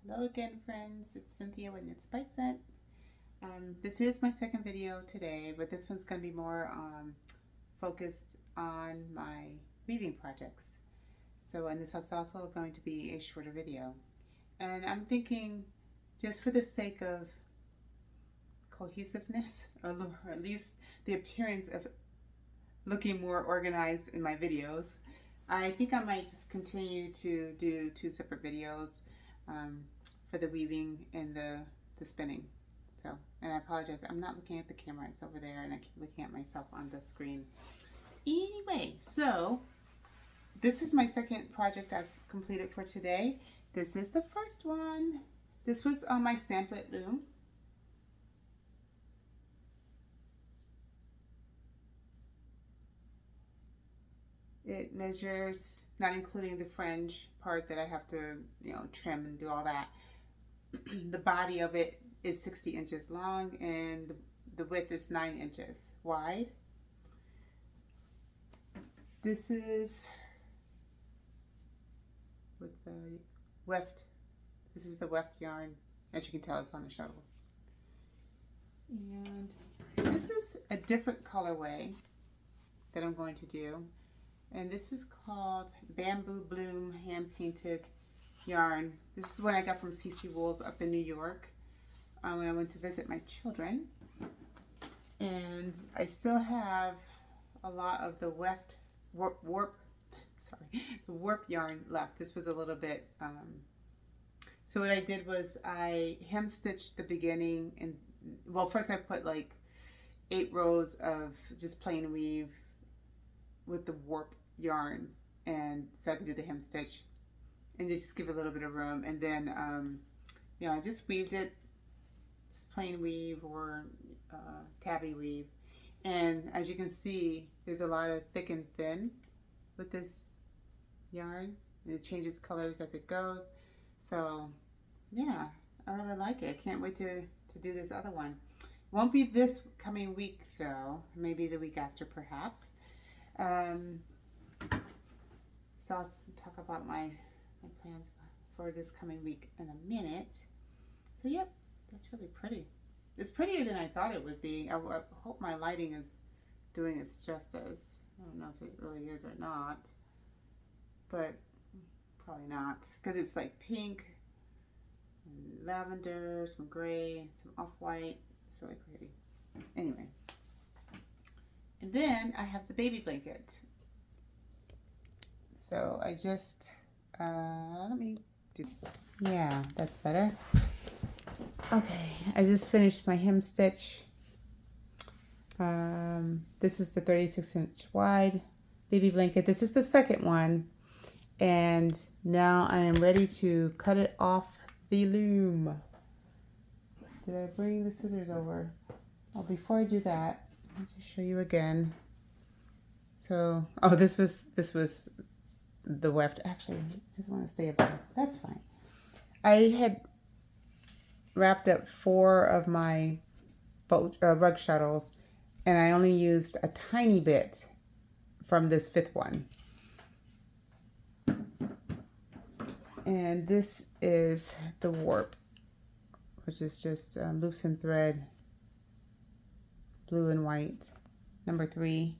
Hello again, friends. It's Cynthia with Knit by Scent. This is my second video today, but this one's going to be more focused on my weaving projects. And this is also going to be a shorter video. And I'm thinking, just for the sake of cohesiveness, or at least the appearance of looking more organized in my videos, I think I might just continue to do two separate videos for the weaving and the spinning. And I apologize, I'm not looking at the camera, it's over there, and I keep looking at myself on the screen. Anyway, so this is my second project I've completed for today. This is the first one. This was on my Stamplet loom. It measures, not including the fringe part that I have to, trim and do all that. The body of it is 60 inches long and the width is 9 inches wide. This is with the weft. This is the weft yarn. As you can tell, it's on a shuttle. And this is a different colorway that I'm going to do. And this is called Bamboo Bloom Hand Painted Yarn. This is one I got from CC Wools up in New York when I went to visit my children. And I still have a lot of the warp yarn left. This was a little bit, so what I did was I hem stitched the beginning, and well, first I put like 8 rows of just plain weave with the warp yarn, and so I could do the hem stitch and just give it a little bit of room. And then I just weaved it, just plain weave or tabby weave. And as you can see, there's a lot of thick and thin with this yarn, and it changes colors as it goes. So yeah, I really like it. I can't wait to do this other one. Won't be this coming week though, maybe the week after perhaps. So I'll talk about my plans for this coming week in a minute. So yep, that's really pretty. It's prettier than I thought it would be. I hope my lighting is doing its justice. I don't know if it really is or not, but probably not, because it's like pink, and lavender, some gray, some off-white. It's really pretty. Anyway, and then I have the baby blanket. So I just, let me do, yeah, that's better. Okay, I just finished my hem stitch. This is the 36-inch wide baby blanket. This is the second one. And now I am ready to cut it off the loom. Did I bring the scissors over? Oh, before I do that, let me just show you again. So, oh, this was the weft. Actually, it doesn't want to stay up there. That's fine. I had wrapped up 4 of my rug shuttles, and I only used a tiny bit from this 5th one. And this is the warp, which is just loops and thread, blue and white, number 3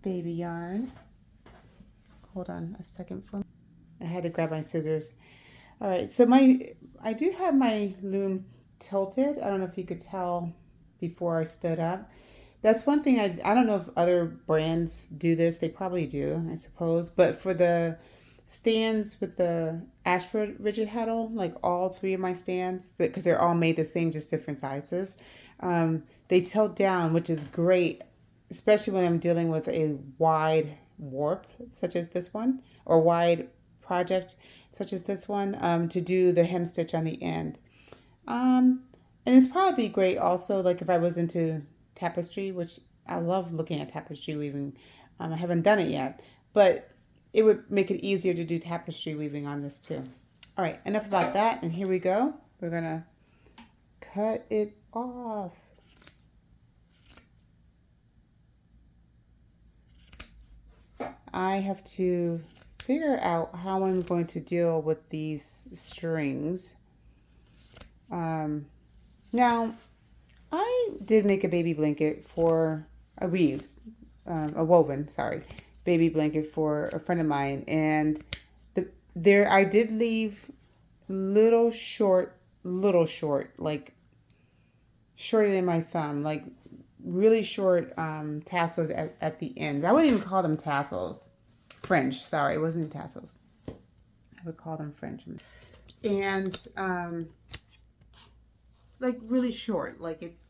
baby yarn. Hold on a second for me. I had to grab my scissors. All right, so I do have my loom tilted. I don't know if you could tell before I stood up. That's one thing I don't know if other brands do this. They probably do, I suppose. But for the stands with the Ashford rigid heddle, like all 3 of my stands, because they're all made the same, just different sizes, they tilt down, which is great, especially when I'm dealing with a wide warp such as this one, or wide project such as this one, to do the hem stitch on the end. And it's probably great also, like if I was into tapestry, which I love looking at tapestry weaving. I haven't done it yet, but it would make it easier to do tapestry weaving on this too. All right, enough about that, and here we go. We're gonna cut it off. I have to figure out how I'm going to deal with these strings. Now, I did make a baby blanket for a woven, sorry, baby blanket for a friend of mine, and there I did leave little short, like shorter than my thumb, like really short tassels at the end. I wouldn't even call them tassels. Fringe, sorry, it wasn't tassels. I would call them fringe. And like really short, like it's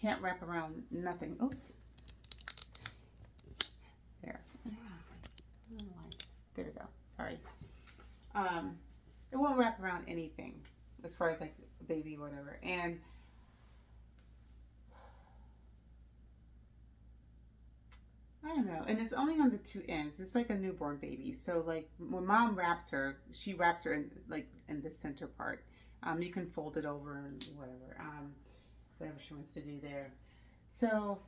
can't wrap around nothing. Oops. There. There we go. Sorry. It won't wrap around anything as far as like a baby or whatever. And I don't know. And it's only on the two ends. It's like a newborn baby. So like when mom wraps her, she wraps her in like in the center part. You can fold it over and whatever. Whatever she wants to do there. So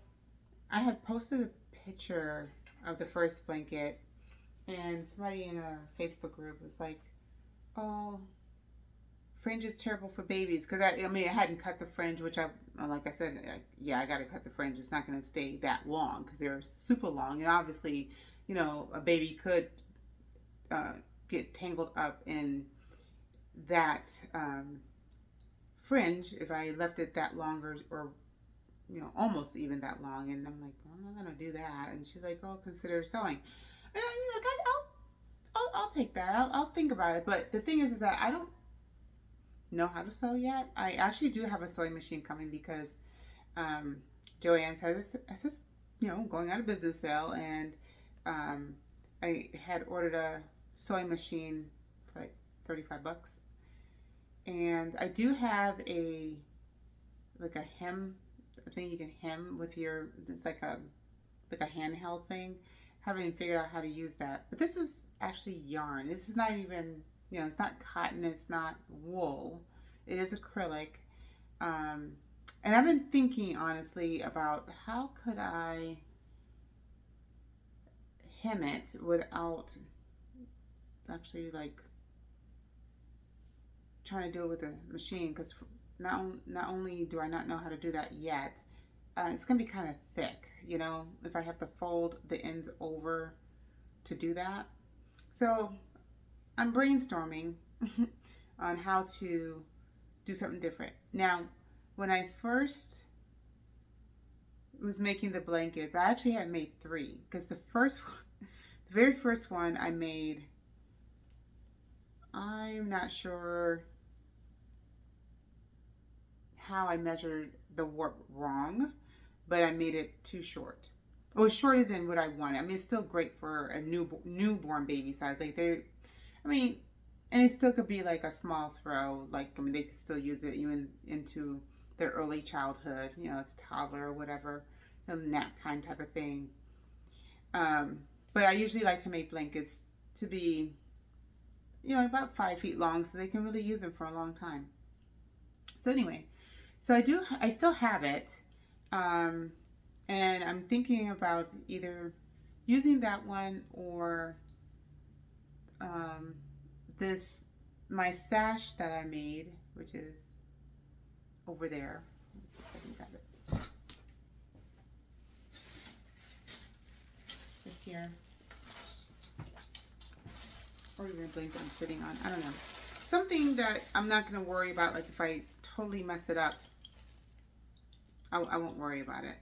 I had posted a picture of the first blanket, and somebody in a Facebook group was like, "Oh, fringe is terrible for babies," because I mean, I hadn't cut the fringe, which like I said, yeah, I got to cut the fringe. It's not going to stay that long because they're super long, and obviously, you know, a baby could get tangled up in that fringe if I left it that longer, or you know, almost even that long. And I'm like, well, I'm not gonna do that. And she's like, oh, consider sewing. And I'm like, I'll take that. I'll think about it. But the thing is that I don't know how to sew yet. I actually do have a sewing machine coming because Joann's has this, you know, going out of business sale, and I had ordered a sewing machine for like $35, and I do have like a hem thing you can hem with your, it's like a handheld thing. Haven't figured out how to use that. But this is actually yarn. This is not even, you know, it's not cotton, it's not wool. It is acrylic. And I've been thinking honestly about how could I hem it without actually like trying to do it with a machine, because not only do I not know how to do that yet, it's gonna be kind of thick, you know, if I have to fold the ends over to do that. So I'm brainstorming on how to do something different. Now, when I first was making the blankets, I actually had made 3, because the very first one I made, I'm not sure how I measured the warp wrong, but I made it too short. It was shorter than what I wanted. I mean, it's still great for a newborn baby size. Like I mean, and it still could be like a small throw. Like, I mean, they could still use it even into their early childhood, you know, as a toddler or whatever, you know, nap time type of thing. But I usually like to make blankets to be, you know, about 5 feet long, so they can really use them for a long time. So anyway, so I still have it. And I'm thinking about either using that one or my sash that I made, which is over there. Let's see if I can grab it. This here. Or even a blanket I'm sitting on. I don't know. Something that I'm not going to worry about, like if I totally mess it up, I won't worry about it.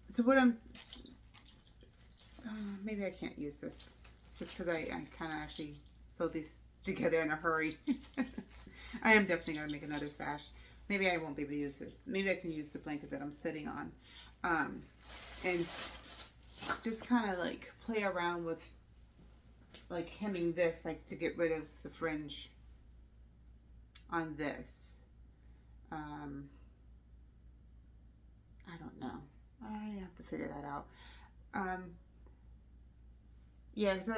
So what maybe I can't use this just because I kind of actually sewed these together in a hurry. I am definitely going to make another sash. Maybe I won't be able to use this. Maybe I can use the blanket that I'm sitting on. And just kind of like play around with like hemming this, like to get rid of the fringe on this. I don't know. I have to figure that out. Yeah, so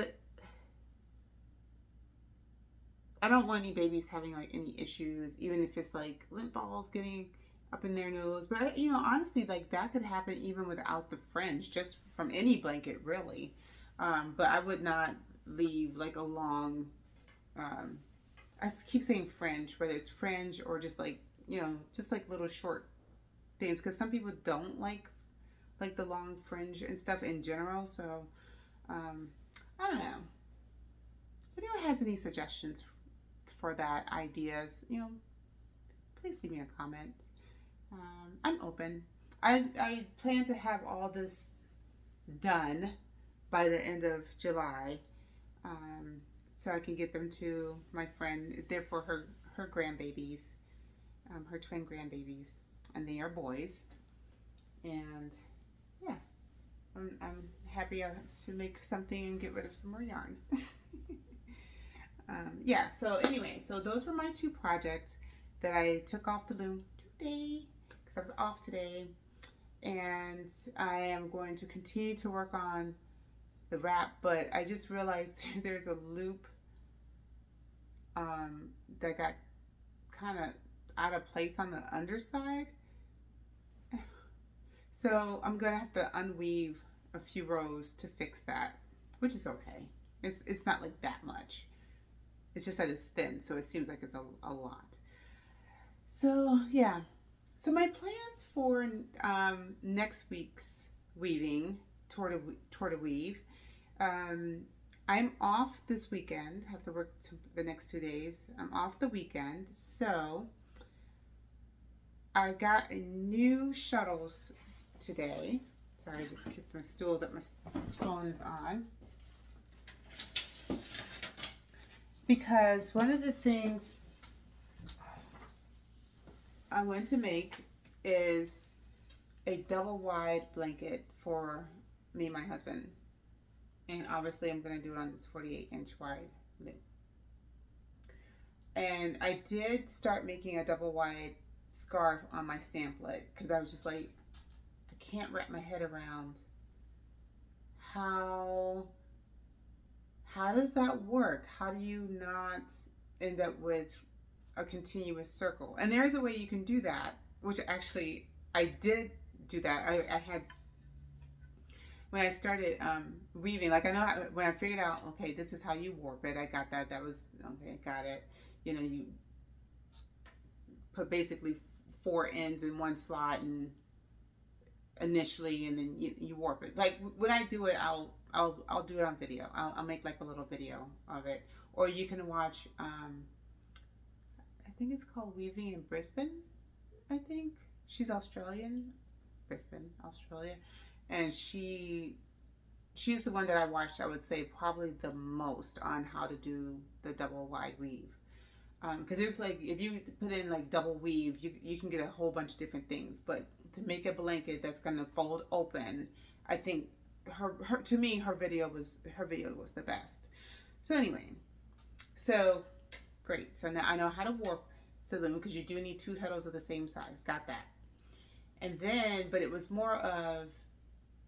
I don't want any babies having like any issues, even if it's like lint balls getting up in their nose. But you know, honestly, like that could happen even without the fringe, just from any blanket, really. But I would not leave like a long. Um, I keep saying fringe, whether it's fringe or just like you know, just like little short things, because some people don't like the long fringe and stuff in general. So um, I don't know. If anyone has any suggestions for that, ideas, you know, please leave me a comment. I'm open. I plan to have all this done by the end of July, um, so I can get them to my friend. They're for her grandbabies, her twin grandbabies, and they are boys. And yeah, I'm happy to make something and get rid of some more yarn. Yeah. So anyway, so those were my two projects that I took off the loom today because I was off today, and I am going to continue to work on the wrap, but I just realized there's a loop that got kind of out of place on the underside. So I'm gonna have to unweave a few rows to fix that, which is okay. It's not like that much. It's just that it's thin, so it seems like it's a lot. So yeah. So my plans for next week's weaving, toward a weave. Um, I'm off this weekend. Have to work the next 2 days. I'm off the weekend, so I got a new shuttles today. Sorry, I just kicked my stool that my phone is on. Because one of the things I want to make is a double wide blanket for me and my husband. And obviously I'm going to do it on this 48-inch wide loom. And I did start making a double wide scarf on my samplet because I was just like, I can't wrap my head around how does that work? How do you not end up with a continuous circle? And there is a way you can do that, which actually I did do that. I had, when I started weaving, like I know when I figured out, okay, this is how you warp it. I got that. That was, okay, got it. You know, you put basically 4 ends in one slot and initially, and then you warp it. Like when I do it, I'll do it on video. I'll make like a little video of it, or you can watch. I think it's called Weaving in Brisbane. I think she's Australian, Brisbane, Australia, and she's the one that I watched. I would say probably the most on how to do the double wide weave. Because there's like, if you put in like double weave, you can get a whole bunch of different things. But to make a blanket that's gonna fold open, I think her to me her video was the best. So anyway, so great. So now I know how to warp the loom because you do need 2 heddles of the same size. Got that. And then, but it was more of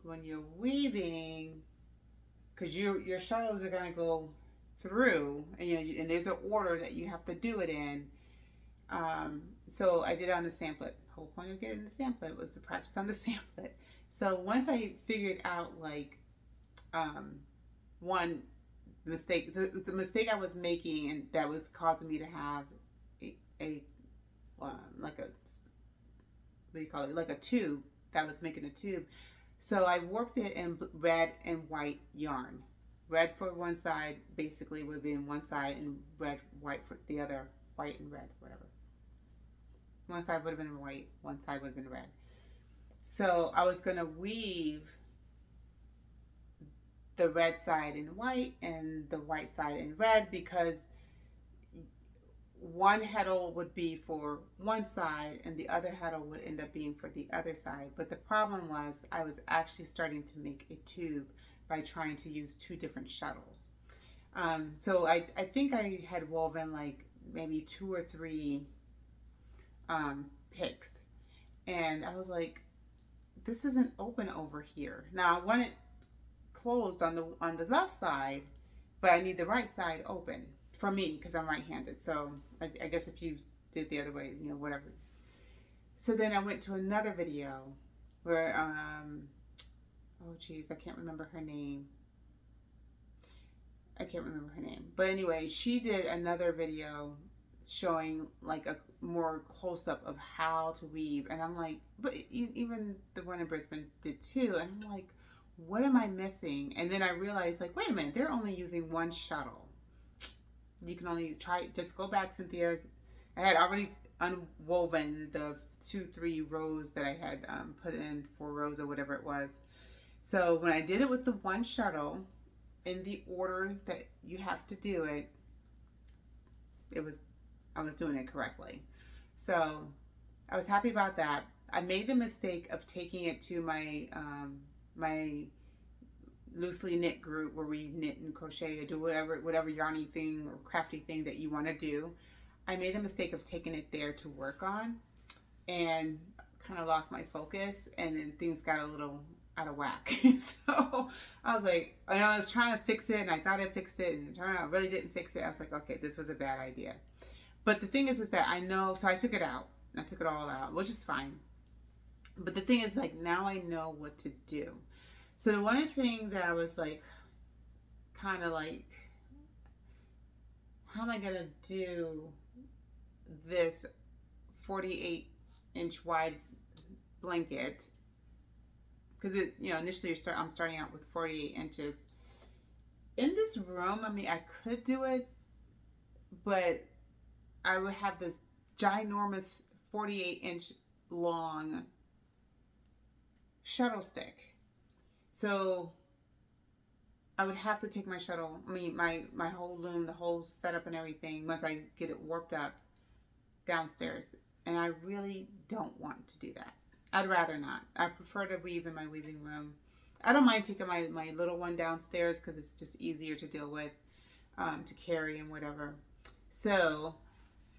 when you're weaving, because your shuttles are gonna go through, and you know, and there's an order that you have to do it in. So I did it on the samplet. The whole point of getting the samplet was to practice on the samplet. So once I figured out like one mistake, the mistake I was making, and that was causing me to have a like a, what do you call it, like a tube that was making a tube. So I warped it in red and white yarn. Red for one side basically would be in one side, and red, white for the other, white and red, whatever. One side would have been white, one side would have been red. So I was gonna weave the red side in white and the white side in red, because one heddle would be for one side and the other heddle would end up being for the other side. But the problem was I was actually starting to make a tube by trying to use 2 different shuttles. So I think I had woven like maybe 2 or 3 picks, and I was like, this isn't open over here. Now I want it closed on the left side, but I need the right side open for me because I'm right-handed. So I guess if you did the other way, you know, whatever. So then I went to another video where, oh geez, I can't remember her name. I can't remember her name. But anyway, she did another video showing like a more close up of how to weave. And I'm like, but even the one in Brisbane did too. And I'm like, what am I missing? And then I realized, like, wait a minute, they're only using one shuttle. You can only try, just go back, Cynthia. I had already unwoven the 2-3 rows that I had put in, 4 rows or whatever it was. So when I did it with the one shuttle, in the order that you have to do it, I was doing it correctly. So I was happy about that. I made the mistake of taking it to my loosely knit group where we knit and crochet or do whatever yarny thing or crafty thing that you want to do. I made the mistake of taking it there to work on and kind of lost my focus, and then things got a little out of whack. So I was like, I know I was trying to fix it and I thought I fixed it, and it turned out I really didn't fix it. I was like, okay, this was a bad idea. But the thing is that I know, so I took it out. I took it all out, which is fine. But the thing is, like, now I know what to do. So the one thing that I was like, kind of like, how am I going to do this 48-inch wide blanket? Because it's, you know, initially I'm starting out with 48 inches. In this room, I mean, I could do it, but I would have this ginormous 48-inch long shuttle stick. So I would have to take my shuttle, I mean, my whole loom, the whole setup and everything, once I get it warped up downstairs. And I really don't want to do that. I'd rather not. I prefer to weave in my weaving room. I don't mind taking my little one downstairs because it's just easier to deal with, to carry and whatever. So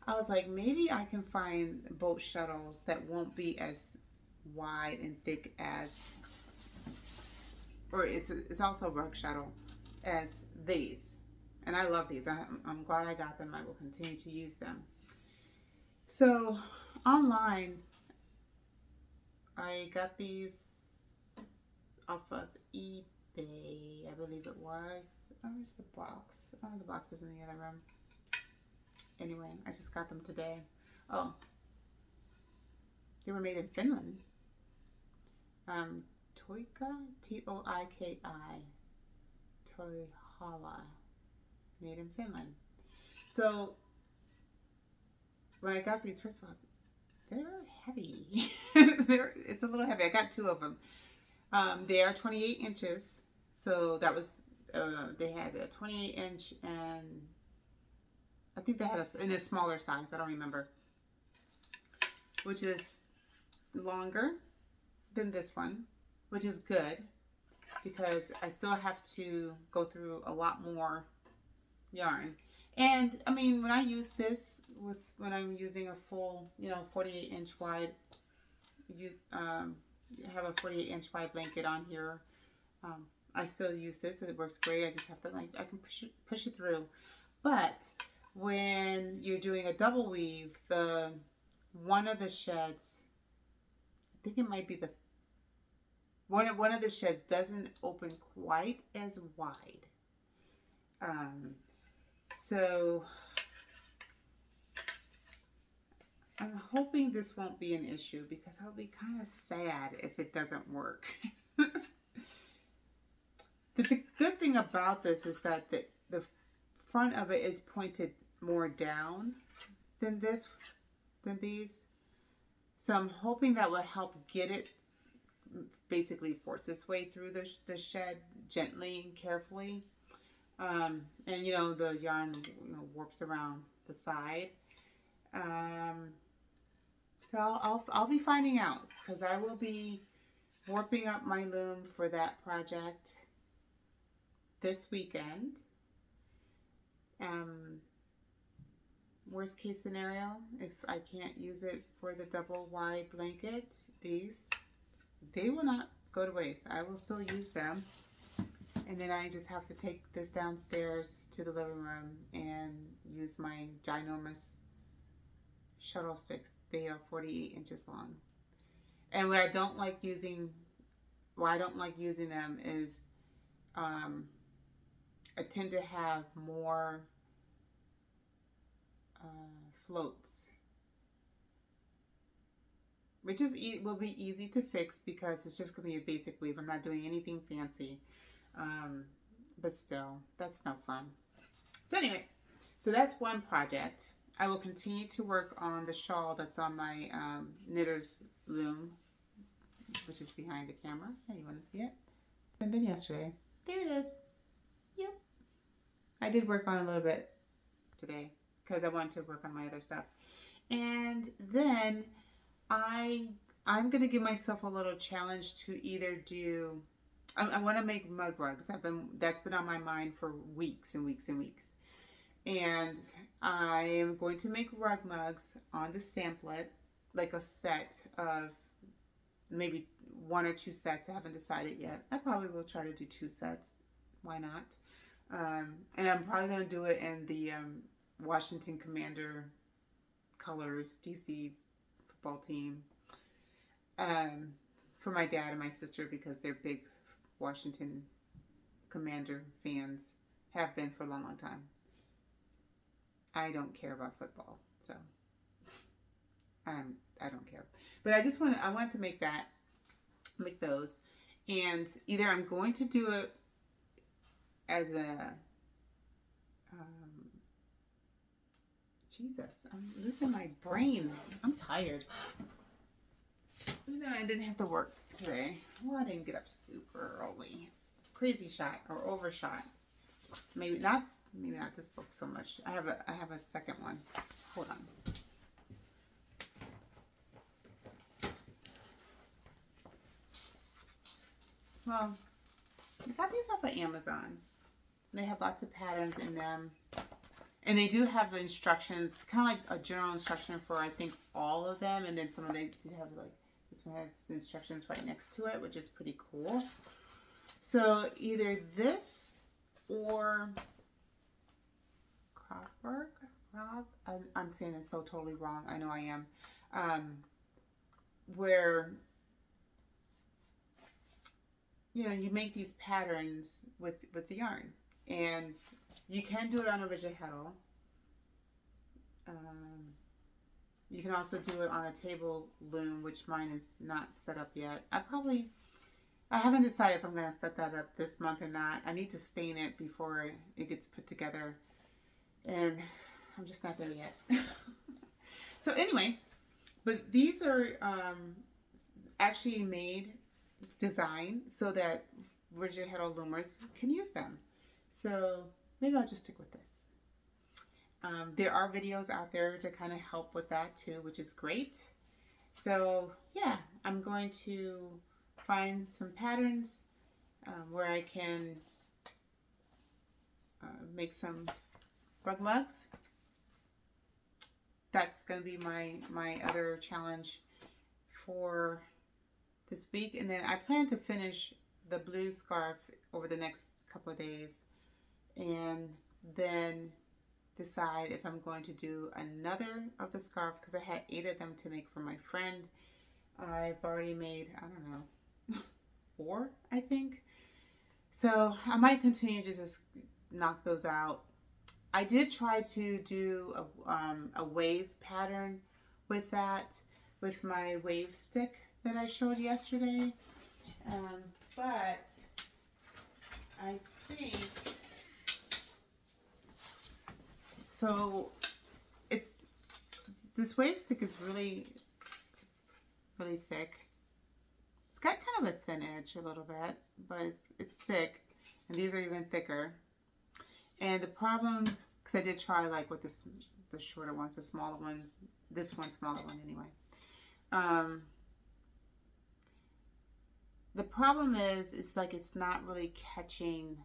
I was like, maybe I can find boat shuttles that won't be as wide and thick as, or it's also a rug shuttle as these. And I love these. I'm glad I got them. I will continue to use them. So online, I got these off of eBay, I believe it was. Oh, where's the box? Oh, the box is in the other room. Anyway, I just got them today. Oh, they were made in Finland. Toika, Toiki, Toihala, made in Finland. So when I got these, first of all, they're heavy. It's a little heavy. I got 2 of them. They are 28 inches. So that was, they had a 28 inch, and I think they had in a smaller size. I don't remember. Which is longer than this one, which is good because I still have to go through a lot more yarn. And I mean, when I use this when I'm using a full, 48 inch wide, you have a 48 inch wide blanket on here. I still use this. It works great. I just have to, like, I can push it through. But when you're doing a double weave, one of the sheds, I think it might be one of the sheds doesn't open quite as wide. So I'm hoping this won't be an issue because I'll be kind of sad if it doesn't work. The good thing about this is that the front of it is pointed more down than these. So I'm hoping that will help get it, basically force its way through the shed gently and carefully. And the yarn warps around the side. So I'll be finding out because I will be warping up my loom for that project this weekend. Worst case scenario, if I can't use it for the double wide blanket, they will not go to waste. I will still use them. And then I just have to take this downstairs to the living room and use my ginormous shuttle sticks. They are 48 inches long. And what I don't like using, why I don't like using them is I tend to have more floats, which is will be easy to fix because it's just going to be a basic weave. I'm not doing anything fancy, but still, that's no fun. So anyway, so that's one project. I will continue to work on the shawl that's on my knitter's loom, which is behind the camera. Hey, you want to see it? And then yesterday, there it is. Yep. I did work on a little bit today because I wanted to work on my other stuff. And then I'm going to give myself a little challenge to either do, I want to make mug rugs. That's been on my mind for weeks and weeks and weeks. And I am going to make rug mugs on the samplet, like a set of maybe 1 or 2 sets. I haven't decided yet. I probably will try to do 2 sets. Why not? And I'm probably going to do it in the Washington Commander colors, DC's football team, for my dad and my sister because they're big Washington Commander fans, have been for a long, long time. I don't care about football, so I don't care. But I wanted to make those, and either I'm going to do it as a Jesus, I'm losing my brain. I'm tired. I didn't have to work today. Well, I didn't get up super early. Crazy shot or overshot. Maybe not this book so much. I have a second one. Hold on. Well, I got these off of Amazon. They have lots of patterns in them. And they do have the instructions, kind of like a general instruction for, I think, all of them. And then some of them do have, like, this one has the instructions right next to it, which is pretty cool. So either this or Krogberg. I'm saying it so totally wrong. I know I am. Where, you make these patterns with the yarn. And you can do it on a rigid heddle. You can also do it on a table loom, which mine is not set up yet. I haven't decided if I'm going to set that up this month or not. I need to stain it before it gets put together. And I'm just not there yet. So anyway, but these are actually designed so that rigid heddle loomers can use them. So maybe I'll just stick with this. There are videos out there to kind of help with that too, which is great. So yeah, I'm going to find some patterns where I can make some rug mugs. That's going to be my other challenge for this week. And then I plan to finish the blue scarf over the next couple of days. And then decide if I'm going to do another of the scarf because I had 8 of them to make for my friend. I've already made, I don't know, 4, I think. So I might continue to just knock those out. I did try to do a wave pattern with my wave stick that I showed yesterday. But I think, so this wave stick is really, really thick. It's got kind of a thin edge a little bit, but it's thick, and these are even thicker. And the problem, because I did try like with the shorter ones, the smaller ones, this one smaller one anyway. The problem is like it's not really catching,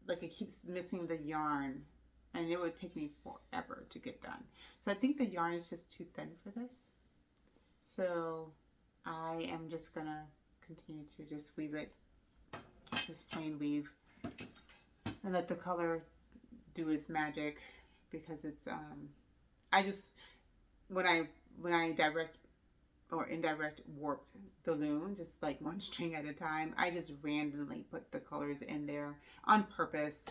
like it keeps missing the yarn, and it would take me forever to get done. So I think the yarn is just too thin for this. So I am just gonna continue to just weave it, just plain weave, and let the color do its magic, because it's I just, when I direct or indirect warped the loom, just like one string at a time, I just randomly put the colors in there on purpose.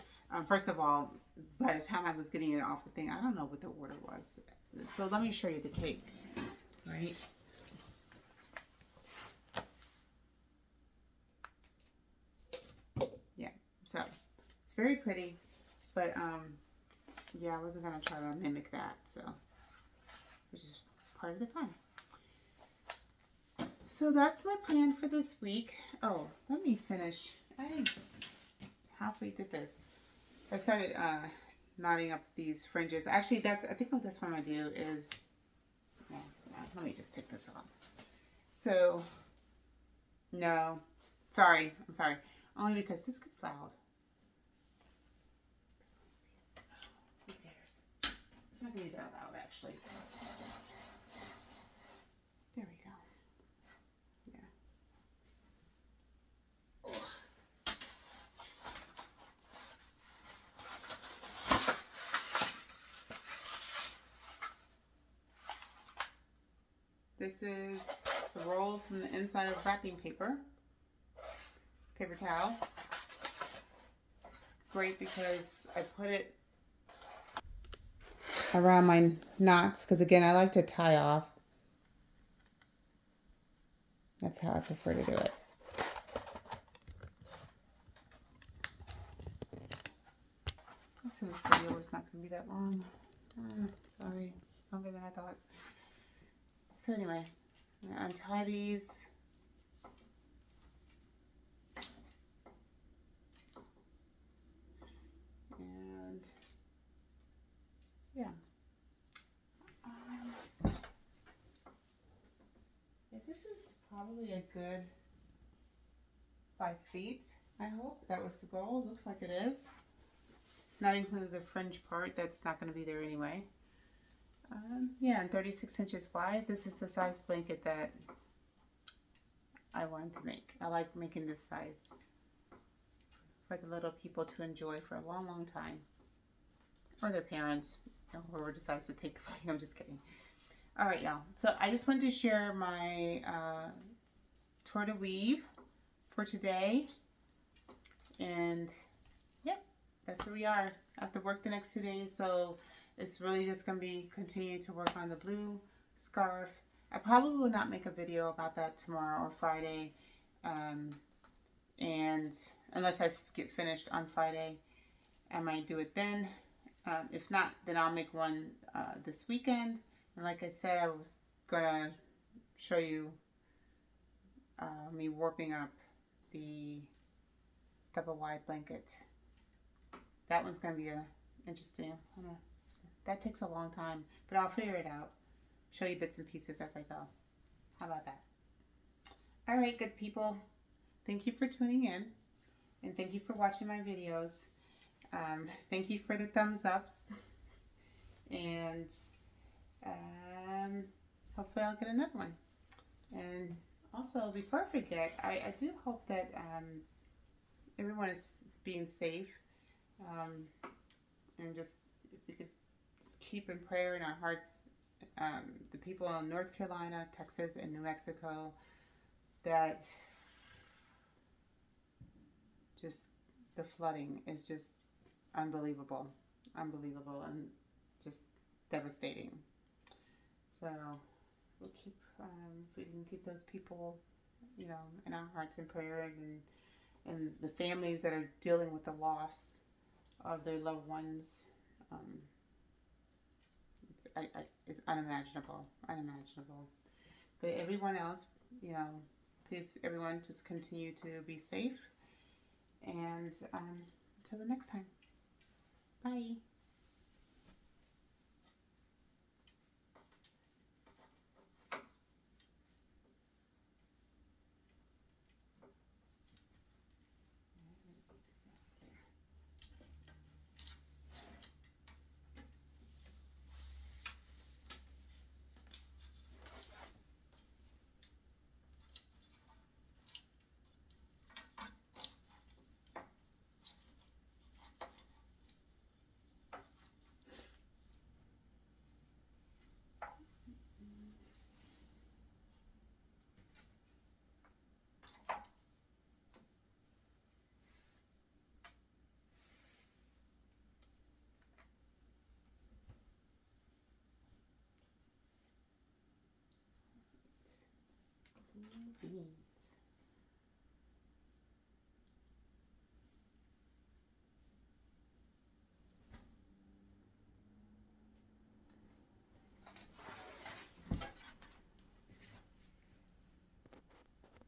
First of all, by the time I was getting it off the thing, I don't know what the order was. So let me show you the cake, right? Yeah, so it's very pretty, but yeah, I wasn't gonna try to mimic that, so which is part of the fun. So that's my plan for this week. Oh, let me finish. I halfway did this. I started knotting up these fringes. Actually, I think what that's what I'm gonna do is, well, let me just take this off. So, no, sorry, I'm sorry. Only because this gets loud. Who cares? It's not gonna be that loud, actually. There we go. This is the roll from the inside of wrapping paper towel. It's great because I put it around my knots because, again, I like to tie off. That's how I prefer to do it. This video is not going to be that long. Sorry, it's longer than I thought. So anyway, I'm going to untie these. And yeah. This is probably a good 5 feet, I hope. That was the goal. Looks like it is. Not including the fringe part. That's not going to be there anyway. Yeah, and 36 inches wide. This is the size blanket that I wanted to make. I like making this size for the little people to enjoy for a long, long time. Or their parents, or whoever decides to take the flight. I'm just kidding. All right, y'all. So I just wanted to share my tour to weave for today. And yep, that's where we are. I have to work the next 2 days, so it's really just going to be continuing to work on the blue scarf. I probably will not make a video about that tomorrow or Friday, and unless I get finished on Friday, I might do it then. If not, then I'll make one this weekend. And like I said, I was going to show you me warping up the double wide blanket. That one's going to be interesting. That takes a long time, but I'll figure it out. Show you bits and pieces as I go. How about that? All right, good people. Thank you for tuning in, and thank you for watching my videos. Thank you for the thumbs ups, and hopefully I'll get another one. And also, before I forget, I do hope that everyone is being safe, and just if we could just keep in prayer in our hearts the people in North Carolina, Texas, and New Mexico, that just the flooding is just unbelievable and just devastating. So we'll keep we can keep those people, you know, in our hearts and prayer, and the families that are dealing with the loss of their loved ones. It's unimaginable. But everyone else, you know, please, everyone, just continue to be safe. And until the next time, bye. beans.